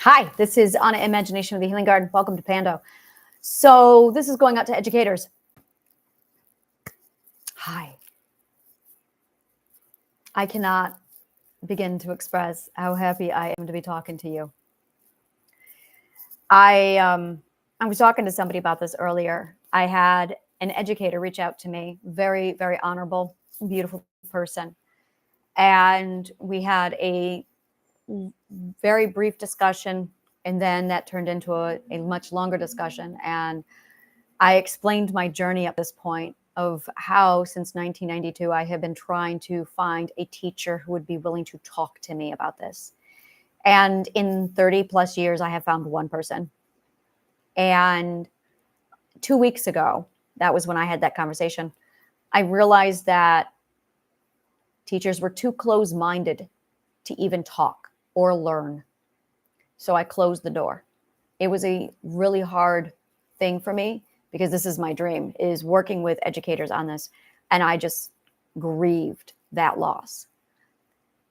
Hi, this is Anna Imagination of the Healing Garden. Welcome to PANDO. So this is going out to educators. Hi. I cannot begin to express how happy I am to be talking to you. I was talking to somebody about this earlier. I had an educator reach out to me, very, very honorable, beautiful person. And we had a very brief discussion, and then that turned into a much longer discussion. And I explained my journey at this point of how since 1992, I have been trying to find a teacher who would be willing to talk to me about this. And in 30 plus years, I have found one person. And 2 weeks ago, that was when I had that conversation, I realized that teachers were too close-minded to even talk or learn. So I closed the door. It was a really hard thing for me because this is my dream, is working with educators on this. And I just grieved that loss.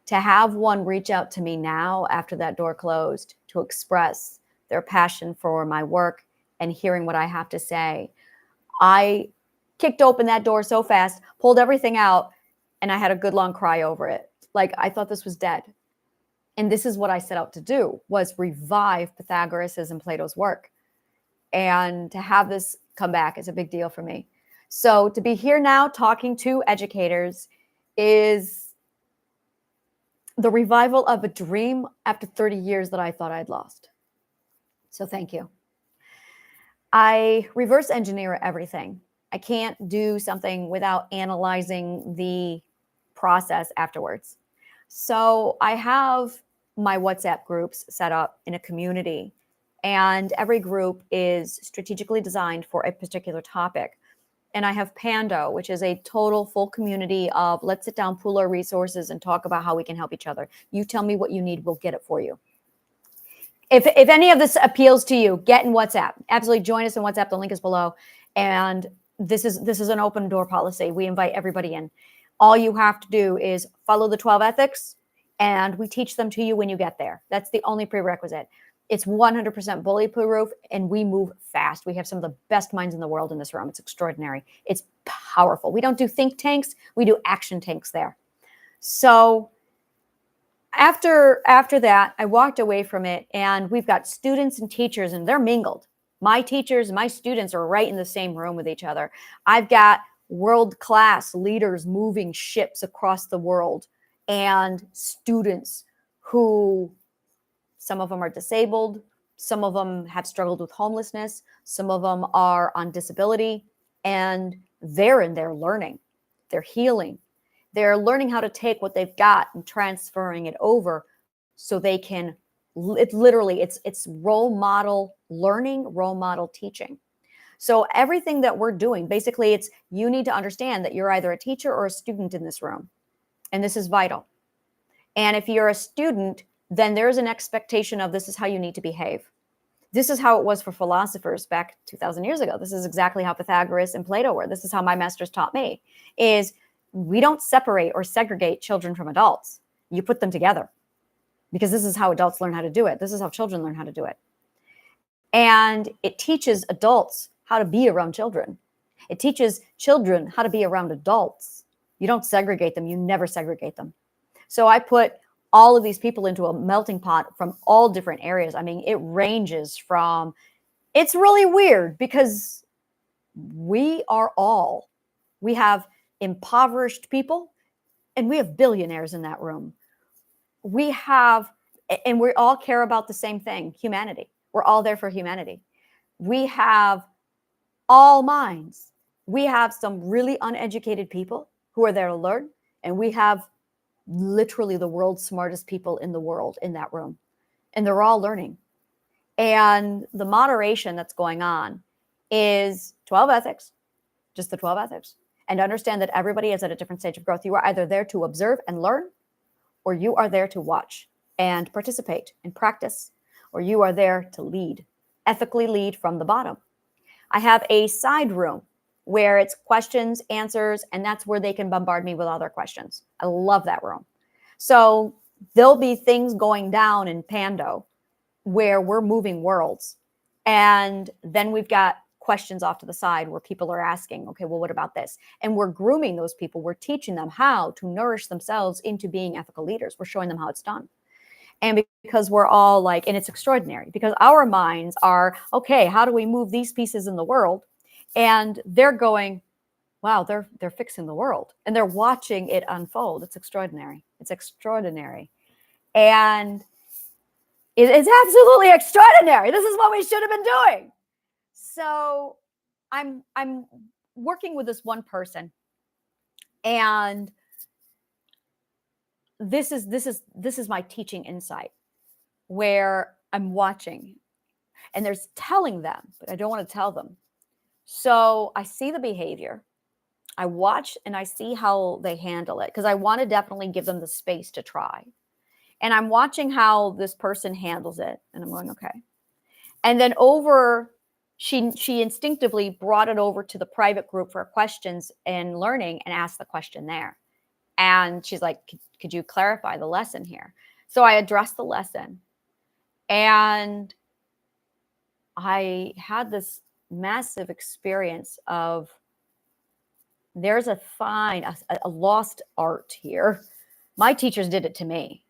To have one reach out to me now after that door closed to express their passion for my work and hearing what I have to say, I kicked open that door so fast, pulled everything out, and I had a good long cry over it. Like I thought this was dead. And this is what I set out to do, was revive Pythagoras's and Plato's work. And to have this come back is a big deal for me. So to be here now talking to educators is the revival of a dream after 30 years that I thought I'd lost. So thank you. I reverse engineer everything. I can't do something without analyzing the process afterwards. So I have my WhatsApp groups set up in a community, and every group is strategically designed for a particular topic. And I have PANDO, which is a total full community of let's sit down, pool our resources, and talk about how we can help each other. You tell me what you need, we'll get it for you. If any of this appeals to you, get in WhatsApp. Absolutely join us in WhatsApp. The link is below. And this is an open door policy. We invite everybody in. All you have to do is follow the 12 ethics, and we teach them to you when you get there. That's the only prerequisite. It's 100% bully-proof, and we move fast. We have some of the best minds in the world in this room. It's extraordinary. It's powerful. We don't do think tanks. We do action tanks there. So after that, I walked away from it, and we've got students and teachers, and they're mingled. My teachers and my students are right in the same room with each other. I've got world-class leaders moving ships across the world, and students who, some of them are disabled, some of them have struggled with homelessness, some of them are on disability, and they're in there learning, they're healing. They're learning how to take what they've got and transferring it over so they can, it's role model learning, role model teaching. So everything that we're doing, basically it's, you need to understand that you're either a teacher or a student in this room. And this is vital. And if you're a student, then there's an expectation of this is how you need to behave. This is how it was for philosophers back 2,000 years ago. This is exactly how Pythagoras and Plato were. This is how my masters taught me, is we don't separate or segregate children from adults. You put them together because this is how adults learn how to do it. This is how children learn how to do it. And it teaches adults how to be around children. It teaches children how to be around adults. You don't segregate them. You never segregate them. So I put all of these people into a melting pot from all different areas. I mean, it ranges from, it's really weird because we have impoverished people and we have billionaires in that room. We have, and we all care about the same thing, humanity. We're all there for humanity. We have all minds. We have some really uneducated people who are there to learn, and we have literally the world's smartest people in the world in that room, and they're all learning. And the moderation that's going on is 12 ethics, just the 12 ethics, and understand that everybody is at a different stage of growth. You are either there to observe and learn, or you are there to watch and participate and practice, or you are there to lead, ethically lead from the bottom. I have a side room where it's questions, answers, and that's where they can bombard me with all their questions. I love that room. So there'll be things going down in PANDO where we're moving worlds. And then we've got questions off to the side where people are asking, okay, well, what about this? And we're grooming those people. We're teaching them how to nourish themselves into being ethical leaders. We're showing them how it's done. And because we're all like, and it's extraordinary because our minds are, okay, how do we move these pieces in the world? And they're going, wow, they're fixing the world. And they're watching it unfold. It's extraordinary. It's extraordinary. And it's absolutely extraordinary. This is what we should have been doing. So I'm working with this one person, and this is my teaching insight, where I'm watching, and there's telling them, but I don't want to tell them. So I see the behavior, I watch, and I see how they handle it, because I want to definitely give them the space to try. And I'm watching how this person handles it, and I'm going, okay. And then she instinctively brought it over to the private group for questions and learning, and asked the question there. And she's like, could you clarify the lesson here? So I addressed the lesson, and I had this massive experience of, there's a lost art here. My teachers did it to me.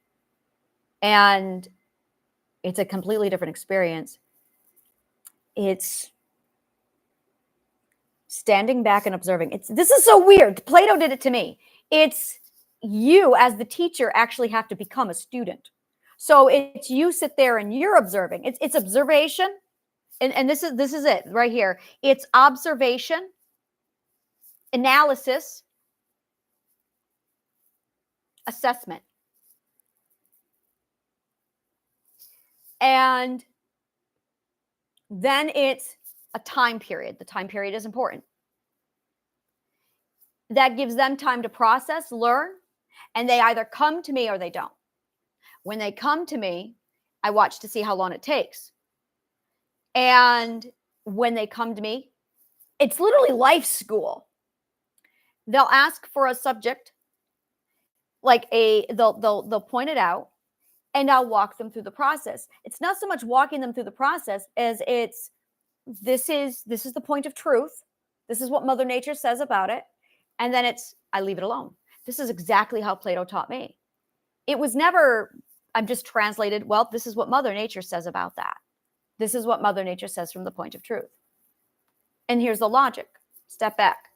And it's a completely different experience. It's standing back and observing. This is so weird. Plato did it to me. It's you as the teacher actually have to become a student. So it's you sit there and you're observing. It's observation. And this is it right here. It's observation, analysis, assessment. And then it's a time period. The time period is important. That gives them time to process, learn, and they either come to me or they don't. When they come to me, I watch to see how long it takes. And when they come to me, it's literally life school. They'll ask for a subject, like they'll point it out, and I'll walk them through the process. It's not so much walking them through the process as this is the point of truth. This is what Mother Nature says about it. And then I leave it alone. This is exactly how Plato taught me. It was never, I'm just translated, well, this is what Mother Nature says about that. This is what Mother Nature says from the point of truth. And here's the logic. Step back.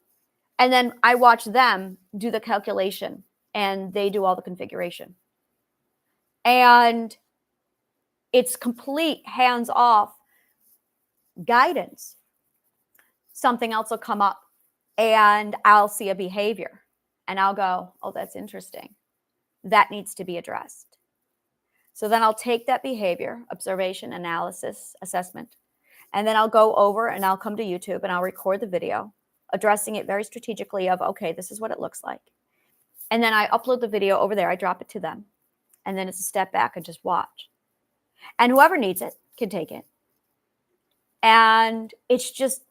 And then I watch them do the calculation, and they do all the configuration. And it's complete hands-off guidance. Something else will come up, and I'll see a behavior, and I'll go, oh, that's interesting. That needs to be addressed. So then I'll take that behavior, observation, analysis, assessment, and then I'll go over and I'll come to YouTube and I'll record the video, addressing it very strategically of, okay, this is what it looks like. And then I upload the video over there. I drop it to them. And then it's a step back and just watch. And whoever needs it can take it. And it's just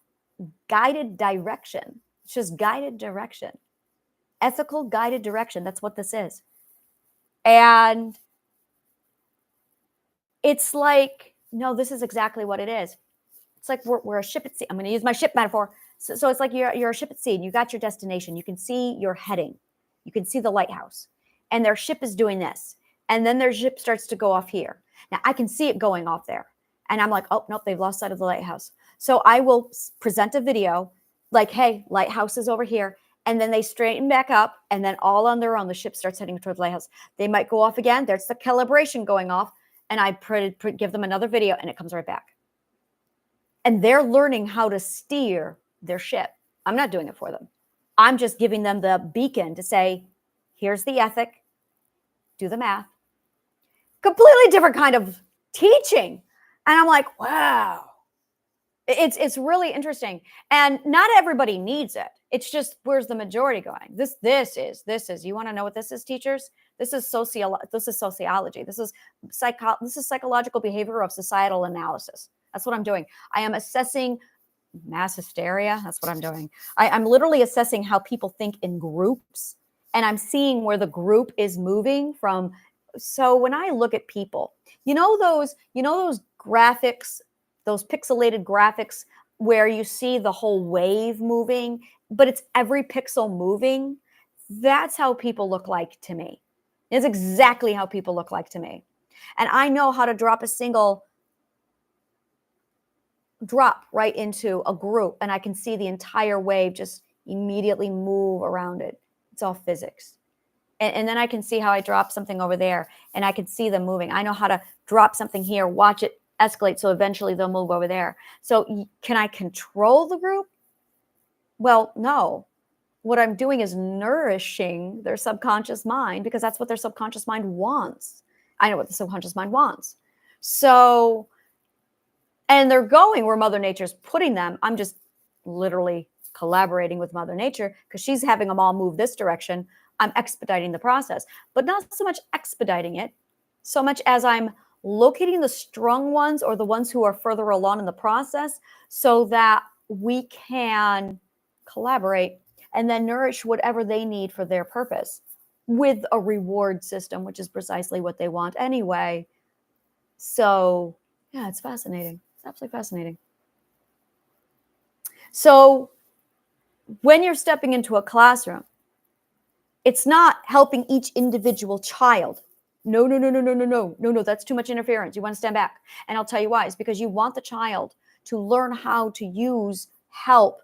guided direction. It's just guided direction. Ethical guided direction. That's what this is. And it's like, no, this is exactly what it is. It's like we're a ship at sea. I'm going to use my ship metaphor. So it's like you're a ship at sea and you got your destination. You can see your heading. You can see the lighthouse. And their ship is doing this. And then their ship starts to go off here. Now, I can see it going off there. And I'm like, oh, nope, they've lost sight of the lighthouse. So I will present a video like, hey, lighthouse is over here. And then they straighten back up. And then all on their own, the ship starts heading towards the lighthouse. They might go off again. There's the calibration going off. And I give them another video and it comes right back. And they're learning how to steer their ship. I'm not doing it for them. I'm just giving them the beacon to say, here's the ethic, do the math. Completely different kind of teaching. And I'm like, wow. It's really interesting. And not everybody needs it. It's just, where's the majority going? This is, you want to know what this is, teachers? This is sociology. This is psychological behavior of societal analysis. That's what I'm doing. I am assessing mass hysteria. That's what I'm doing. I'm literally assessing how people think in groups. And I'm seeing where the group is moving from So when I look at people, those graphics, those pixelated graphics where you see the whole wave moving, but it's every pixel moving. That's how people look like to me. It's exactly how people look like to me. And I know how to drop a single drop right into a group, and I can see the entire wave just immediately move around it. It's all physics. And then I can see how I drop something over there, and I can see them moving. I know how to drop something here, watch it escalate, so eventually they'll move over there. So can I control the group? Well, no. What I'm doing is nourishing their subconscious mind, because that's what their subconscious mind wants. I know what the subconscious mind wants. So, and they're going where Mother Nature's putting them. I'm just literally collaborating with Mother Nature because she's having them all move this direction. I'm expediting the process, but not so much expediting it, so much as I'm locating the strong ones or the ones who are further along in the process so that we can collaborate and then nourish whatever they need for their purpose with a reward system, which is precisely what they want anyway. So yeah, it's fascinating. It's absolutely fascinating. So when you're stepping into a classroom, it's not helping each individual child. No, that's too much interference. You want to stand back. And I'll tell you why. It's because you want the child to learn how to use, help,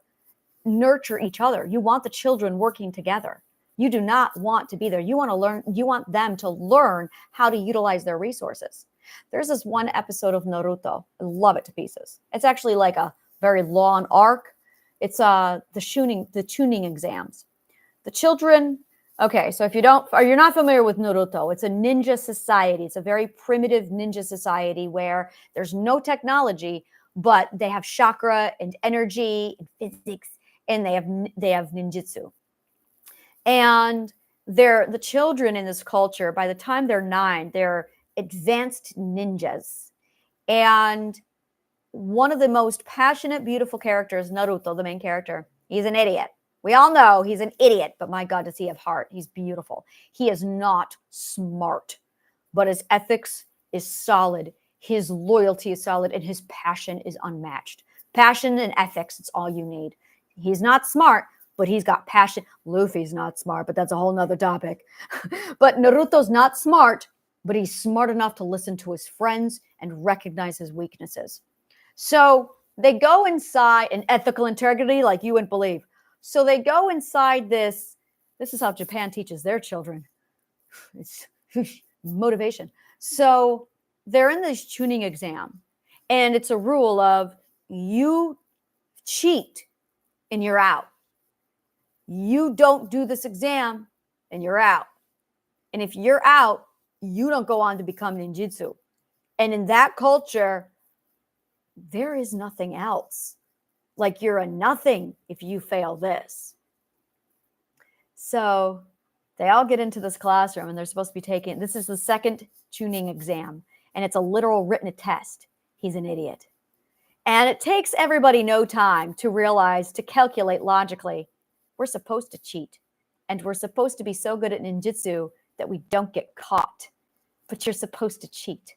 nurture each other. You want the children working together. You do not want to be there. You want to learn, you want them to learn how to utilize their resources. There's this one episode of Naruto. I love it to pieces. It's actually like a very long arc. It's the tuning exams. The children, okay, so if you're not familiar with Naruto, it's a ninja society. It's a very primitive ninja society where there's no technology, but they have chakra and energy and physics, and they have ninjutsu. And the children in this culture, by the time they're 9, they're advanced ninjas. And one of the most passionate, beautiful characters, Naruto, the main character, he's an idiot. We all know he's an idiot, but my God, does he have heart? He's beautiful. He is not smart, but his ethics is solid. His loyalty is solid, and his passion is unmatched. Passion and ethics, it's all you need. He's not smart, but he's got passion. Luffy's not smart, but that's a whole nother topic. But Naruto's not smart, but he's smart enough to listen to his friends and recognize his weaknesses. So they go inside an ethical integrity like you wouldn't believe. So they go inside this. This is how Japan teaches their children. It's motivation. So they're in this tuning exam, and it's a rule of you cheat and you're out. You don't do this exam and you're out. And if you're out, you don't go on to become ninjutsu. And in that culture, there is nothing else. Like you're a nothing if you fail this. So they all get into this classroom, and they're supposed to be taking, this is the second tuning exam, and it's a literal written test. He's an idiot. And it takes everybody no time to realize, to calculate logically, we're supposed to cheat. And we're supposed to be so good at ninjutsu that we don't get caught. But you're supposed to cheat.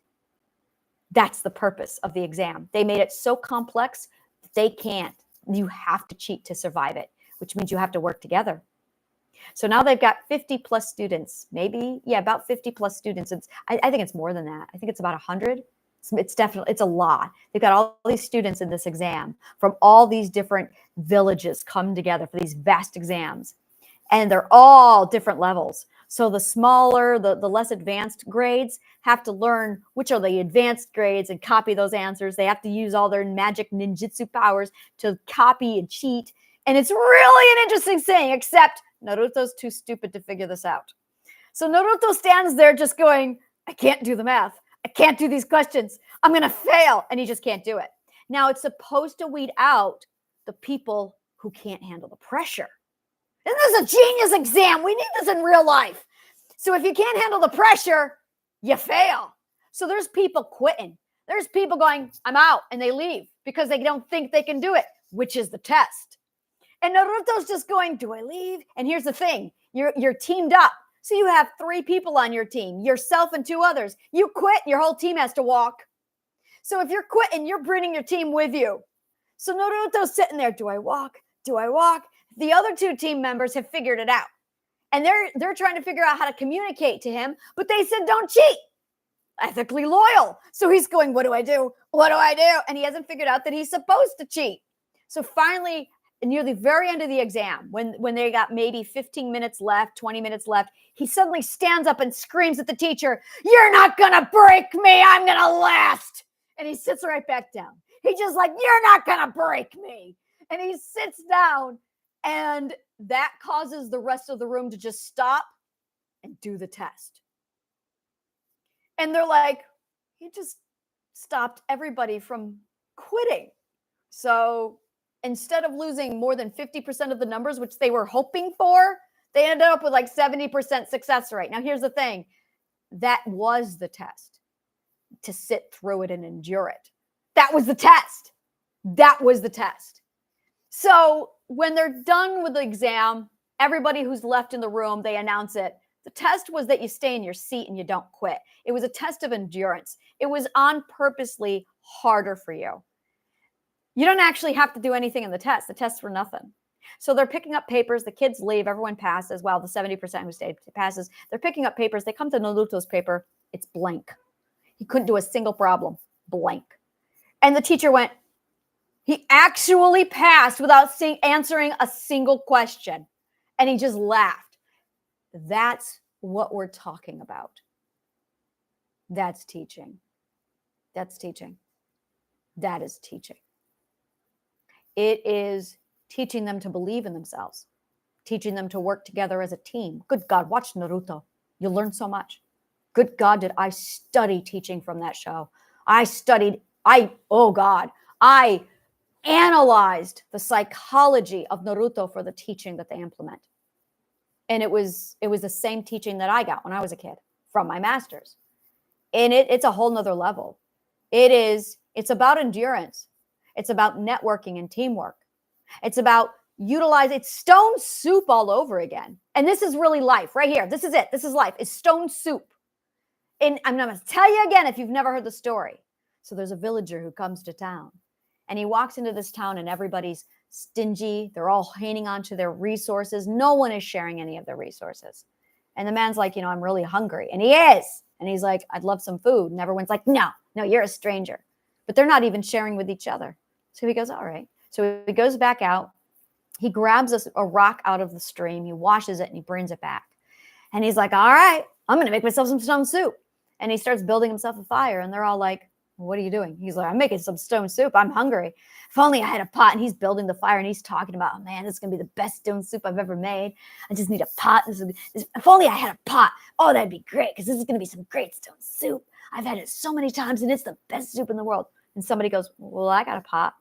That's the purpose of the exam. They made it so complex that they can't. You have to cheat to survive it, which means you have to work together. So now they've got 50 plus students, maybe, yeah, about 50 plus students. I think it's more than that. I think it's about 100. It's a lot. They've got all these students in this exam from all these different villages come together for these vast exams. And they're all different levels. So the smaller, the less advanced grades have to learn which are the advanced grades and copy those answers. They have to use all their magic ninjutsu powers to copy and cheat. And it's really an interesting thing, except Naruto's too stupid to figure this out. So Naruto stands there just going, I can't do the math. I can't do these questions. I'm going to fail. And he just can't do it. Now, it's supposed to weed out the people who can't handle the pressure. And this is a genius exam. We need this in real life. So if you can't handle the pressure, you fail. So there's people quitting. There's people going, I'm out, and they leave because they don't think they can do it, which is the test. And Naruto's just going, do I leave? And here's the thing. You're teamed up. So you have 3 people on your team, yourself and 2 others. You quit, your whole team has to walk. So if you're quitting, you're bringing your team with you. So Naruto's sitting there, do I walk? Do I walk? The other 2 team members have figured it out. And they're trying to figure out how to communicate to him, but they said, don't cheat. Ethically loyal. So he's going, what do I do? What do I do? And he hasn't figured out that he's supposed to cheat. So finally, near the very end of the exam, when they got maybe 15 minutes left, 20 minutes left, he suddenly stands up and screams at the teacher, you're not going to break me. I'm going to last. And he sits right back down. He's just like, you're not going to break me. And he sits down, and that causes the rest of the room to just stop and do the test. And they're like, he just stopped everybody from quitting. So instead of losing more than 50% of the numbers, which they were hoping for, they ended up with like 70% success rate. Now, here's the thing. That was the test, to sit through it and endure it. That was the test. That was the test. So when they're done with the exam, everybody who's left in the room, they announce it. The test was that you stay in your seat and you don't quit. It was a test of endurance. It was on purposely harder for you. You don't actually have to do anything in the test. The tests were nothing. So they're picking up papers. The kids leave. Everyone passes. Well, the 70% who stayed passes. They're picking up papers. They come to Naruto's paper. It's blank. He couldn't do a single problem. Blank. And the teacher went, he actually passed without answering a single question. And he just laughed. That's what we're talking about. That's teaching. That's teaching. That is teaching. It is teaching them to believe in themselves, teaching them to work together as a team. Good God, watch Naruto. You'll learn so much. Good God, did I study teaching from that show. I analyzed the psychology of Naruto for the teaching that they implement. And it was the same teaching that I got when I was a kid from my master's. And it's a whole nother level. It's about endurance. It's about networking and teamwork. It's about utilizing, it's stone soup all over again. And this is really life right here. This is it. This is life. It's stone soup. And I'm going to tell you again if you've never heard the story. So there's a villager who comes to town. And he walks into this town and everybody's stingy. They're all hanging on to their resources. No one is sharing any of their resources. And the man's like, I'm really hungry. And he is. And he's like, I'd love some food. And everyone's like, no, you're a stranger. But they're not even sharing with each other. So he goes, all right. So he goes back out. He grabs a rock out of the stream. He washes it and he brings it back. And he's like, all right, I'm going to make myself some stone soup. And he starts building himself a fire. And they're all like, what are you doing? He's like, I'm making some stone soup. I'm hungry. If only I had a pot. And he's building the fire and he's talking about, oh man, this is going to be the best stone soup I've ever made. I just need a pot. If only I had a pot. Oh, that'd be great because this is going to be some great stone soup. I've had it so many times and it's the best soup in the world. And somebody goes, well, I got a pot.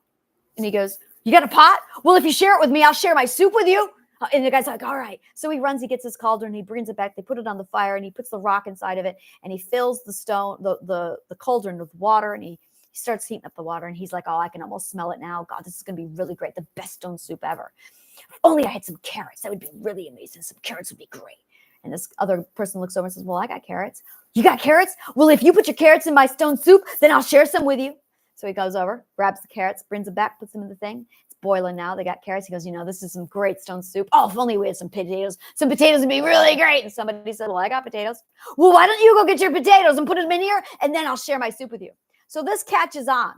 And he goes, you got a pot? Well, if you share it with me, I'll share my soup with you. And the guy's like, all right. So he runs, he gets his cauldron, he brings it back, they put it on the fire, and he puts the rock inside of it, and he fills the cauldron with water, and he starts heating up the water, and he's like, oh, I can almost smell it now. God, this is going to be really great. The best stone soup ever. If only I had some carrots. That would be really amazing. Some carrots would be great. And this other person looks over and says, well, I got carrots. You got carrots? Well, if you put your carrots in my stone soup, then I'll share some with you. So he goes over, grabs the carrots, brings them back, puts them in the thing. It's boiling now. They got carrots. He goes, this is some great stone soup. Oh, if only we had some potatoes. Some potatoes would be really great. And somebody said, well, I got potatoes. Well, why don't you go get your potatoes and put them in here, and then I'll share my soup with you. So this catches on.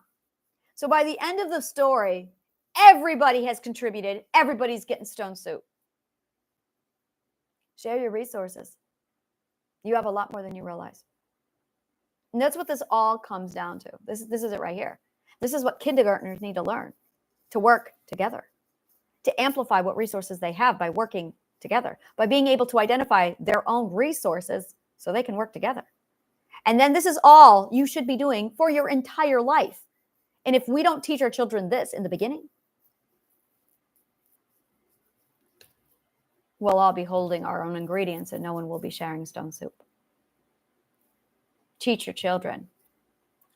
So by the end of the story, everybody has contributed. Everybody's getting stone soup. Share your resources. You have a lot more than you realize. And that's what this all comes down to. This is it right here. This is what kindergartners need to learn, to work together, to amplify what resources they have by working together, by being able to identify their own resources so they can work together. And then this is all you should be doing for your entire life. And if we don't teach our children this in the beginning, we'll all be holding our own ingredients and no one will be sharing stone soup. Teach your children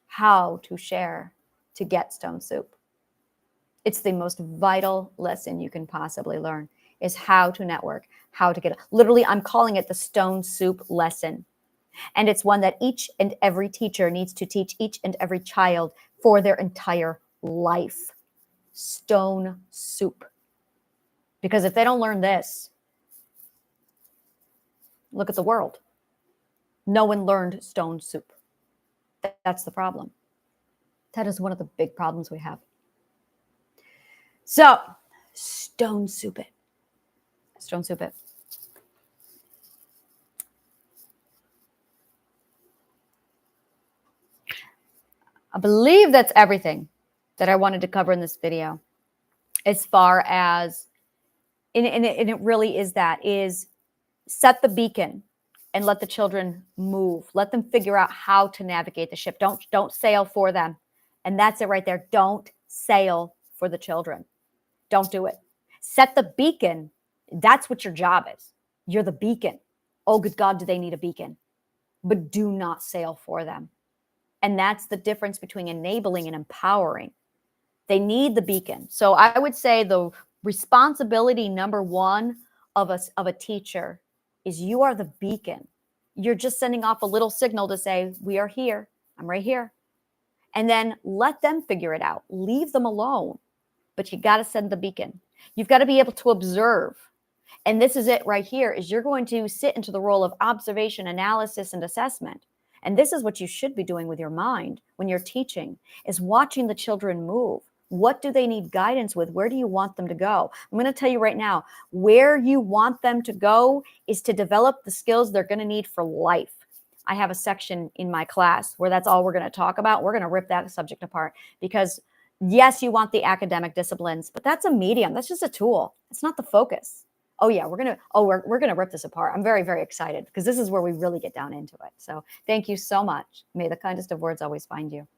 how to share to get stone soup. It's the most vital lesson you can possibly learn. is how to network, how to get, literally, I'm calling it the stone soup lesson. And it's one that each and every teacher needs to teach each and every child for their entire life. Stone soup. Because if they don't learn this, look at the world. No one learned stone soup. That's the problem. That is one of the big problems we have. So, stone soup it. Stone soup it. I believe that's everything that I wanted to cover in this video. As far as, and it really is that, is set the beacon and let the children move. Let them figure out how to navigate the ship. Don't sail for them. And that's it right there. Don't sail for the children. Don't do it. Set the beacon. That's what your job is. You're the beacon. Oh, good God, do they need a beacon? But do not sail for them. And that's the difference between enabling and empowering. They need the beacon. So I would say the responsibility number one of a teacher is you are the beacon. You're just sending off a little signal to say, we are here. I'm right here. And then let them figure it out. Leave them alone. But you got to send the beacon. You've got to be able to observe. And this is it right here, is you're going to sit into the role of observation, analysis, and assessment. And this is what you should be doing with your mind when you're teaching, is watching the children move. What do they need guidance with? Where do you want them to go? I'm going to tell you right now, where you want them to go is to develop the skills they're going to need for life. I have a section in my class where that's all we're going to talk about. We're going to rip that subject apart because, yes, you want the academic disciplines, but that's a medium. That's just a tool. It's not the focus. Oh yeah, we're gonna rip this apart. I'm very, very excited because this is where we really get down into it. So thank you so much. May the kindest of words always find you.